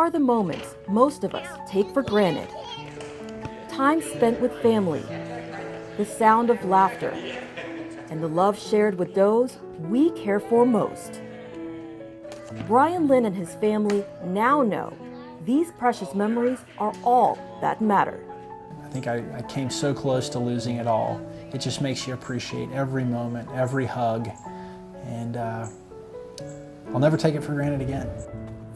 are the moments most of us take for granted. Time spent with family, the sound of laughter, and the love shared with those we care for most. Brian Lynn and his family now know these precious memories are all that matter. I think I came so close to losing it all. It just makes you appreciate every moment, every hug, and I'll never take it for granted again.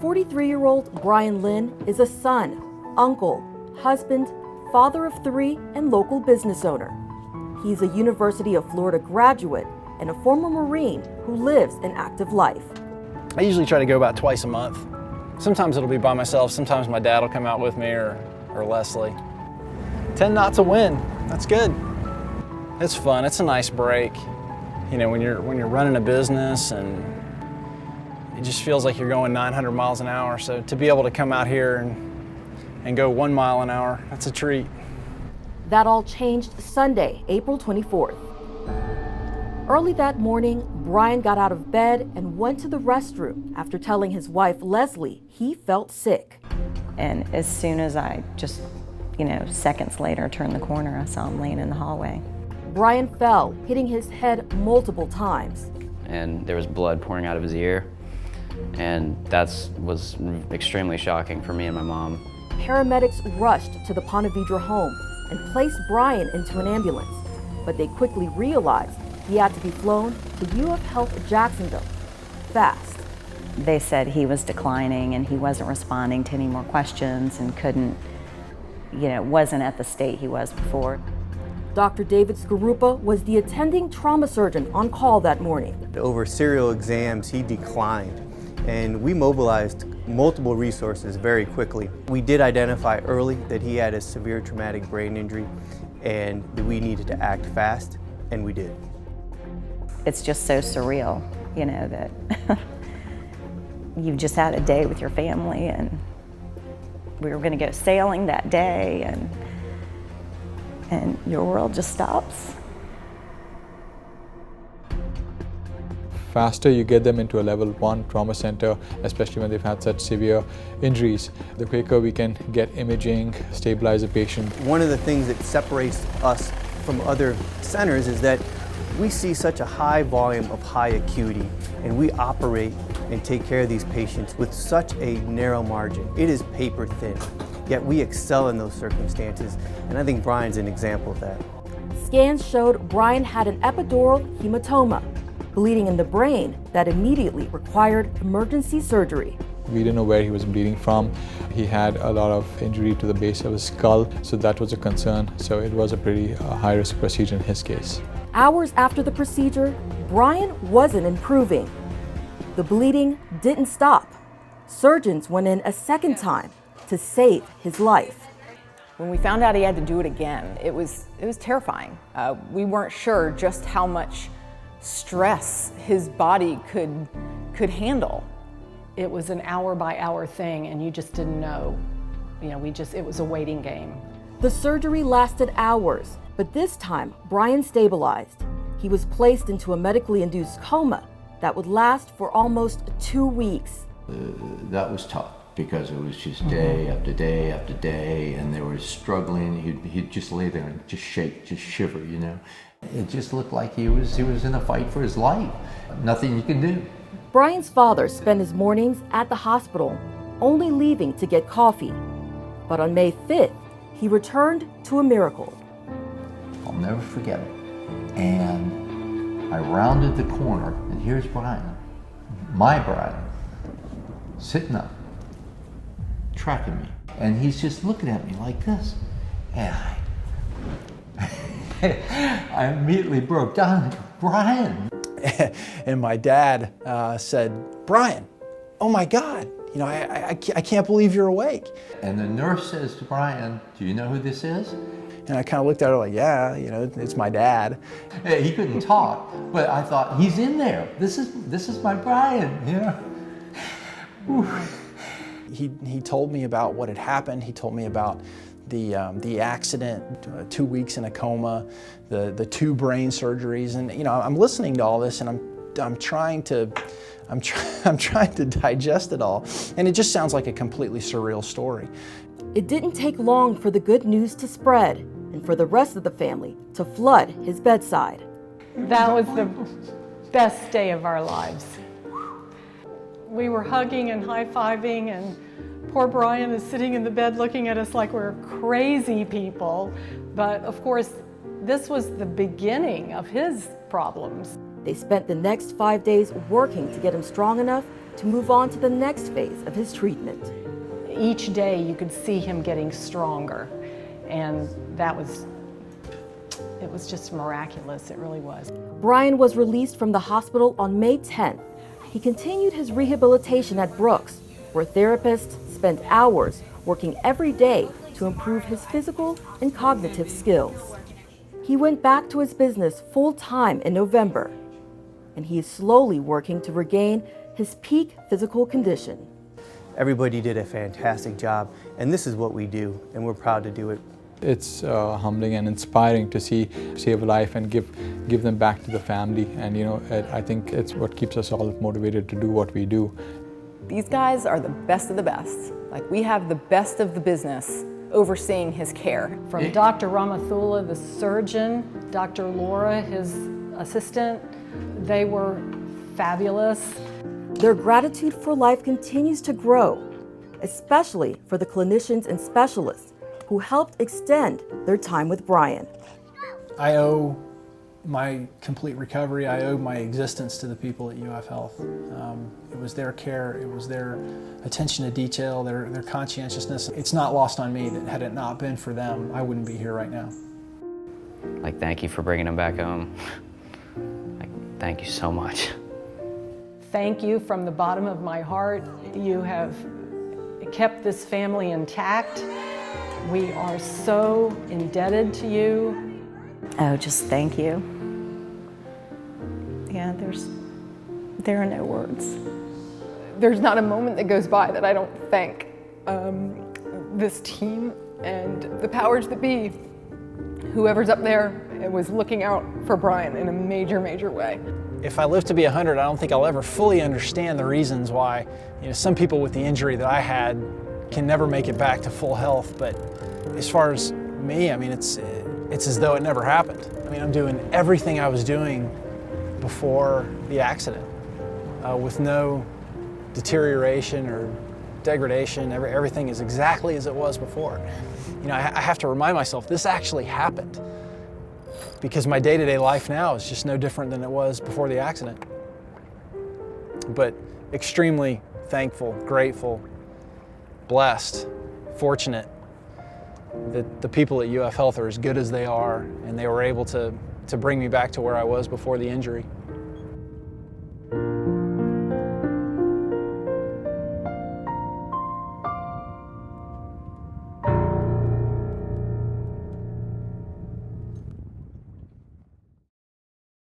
43-year-old Brian Lynn is a son, uncle, husband, father of 3, and local business owner. He's a University of Florida graduate and a former Marine who lives an active life. I usually try to go about twice a month. Sometimes it'll be by myself, sometimes my dad will come out with me or Leslie. 10 knots a wind, that's good. It's fun, it's a nice break. You know, when you're running a business and it just feels like you're going 900 miles an hour, so to be able to come out here and go 1 mile an hour, that's a treat. That all changed Sunday, April 24th. Early that morning, Brian got out of bed and went to the restroom after telling his wife, Leslie, he felt sick. And as soon as I just, seconds later turned the corner, I saw him laying in the hallway. Brian fell, hitting his head multiple times. And there was blood pouring out of his ear. And that was extremely shocking for me and my mom. Paramedics rushed to the Ponte Vedra home and placed Brian into an ambulance, but they quickly realized he had to be flown to UF Health Jacksonville fast. They said he was declining and he wasn't responding to any more questions and wasn't at the state he was before. Dr. David Skarupa was the attending trauma surgeon on call that morning. Over serial exams, he declined, and we mobilized multiple resources very quickly. We did identify early that he had a severe traumatic brain injury and that we needed to act fast, and we did. It's just so surreal, that you've just had a day with your family and we were going to go sailing that day and your world just stops. Faster you get them into a level 1 trauma center, especially when they've had such severe injuries, the quicker we can get imaging, stabilize the patient. One of the things that separates us from other centers is that we see such a high volume of high acuity, and we operate and take care of these patients with such a narrow margin. It is paper thin, yet we excel in those circumstances, and I think Brian's an example of that. Scans showed Brian had an epidural hematoma, bleeding in the brain that immediately required emergency surgery. We didn't know where he was bleeding from. He had a lot of injury to the base of his skull, so that was a concern. So it was a pretty high-risk procedure in his case. Hours after the procedure, Brian wasn't improving. The bleeding didn't stop. Surgeons went in a second time to save his life. When we found out he had to do it again, it was terrifying. We weren't sure just how much stress his body could handle. It was an hour-by-hour thing, and you just didn't know. It was a waiting game. The surgery lasted hours, but this time, Brian stabilized. He was placed into a medically induced coma that would last for almost 2 weeks. That was tough because it was just day after day after day, and they were struggling. He'd just lay there and just shake, just shiver, It just looked like he was in a fight for his life. Nothing you can do. Brian's father spent his mornings at the hospital, only leaving to get coffee. But on May 5th, he returned to a miracle. I'll never forget it. And I rounded the corner, and here's Brian, my Brian, sitting up, tracking me. And he's just looking at me like this. And I immediately broke down. Brian. And my dad said, Brian, oh my God, I can't believe you're awake. And the nurse says to Brian, do you know who this is? And I kind of looked at her like, yeah, it's my dad. He couldn't talk, but I thought, he's in there. This is my Brian, He told me about what had happened. He told me about the accident, 2 weeks in a coma, the 2 brain surgeries, and I'm listening to all this, and I'm trying to I'm trying to digest it all, and it just sounds like a completely surreal story. It didn't take long for the good news to spread and for the rest of the family to flood his bedside. That was the best day of our lives. We were hugging and high-fiving, and poor Brian is sitting in the bed looking at us like we're crazy people. But of course, this was the beginning of his problems. They spent the next 5 days working to get him strong enough to move on to the next phase of his treatment. Each day you could see him getting stronger, and it was just miraculous, it really was. Brian was released from the hospital on May 10th. He continued his rehabilitation at Brooks, where therapists spent hours working every day to improve his physical and cognitive skills. He went back to his business full-time in November, and he is slowly working to regain his peak physical condition. Everybody did a fantastic job, and this is what we do, and we're proud to do it. It's humbling and inspiring to see save a life and give them back to the family, and I think it's what keeps us all motivated to do what we do. These guys are the best of the best. Like, we have the best of the business overseeing his care. From Dr. Ramathula, the surgeon, Dr. Laura, his assistant, they were fabulous. Their gratitude for life continues to grow, especially for the clinicians and specialists who helped extend their time with Brian. I owe my complete recovery, I owe my existence to the people at UF Health. It was their care, it was their attention to detail, their conscientiousness. It's not lost on me that had it not been for them, I wouldn't be here right now. Like, thank you for bringing him back home. Like, thank you so much. Thank you from the bottom of my heart. You have kept this family intact. We are so indebted to you. Oh, just thank you. Yeah, there are no words. There's not a moment that goes by that I don't thank this team and the powers that be. Whoever's up there was looking out for Brian in a major, major way. If I live to be 100, I don't think I'll ever fully understand the reasons why some people with the injury that I had can never make it back to full health. But as far as me, I mean, it's as though it never happened. I mean, I'm doing everything I was doing before the accident with no deterioration or degradation. Everything is exactly as it was before. I have to remind myself this actually happened, because my day-to-day life now is just no different than it was before the accident. But extremely thankful, grateful, blessed, fortunate that the people at UF Health are as good as they are, and they were able to bring me back to where I was before the injury.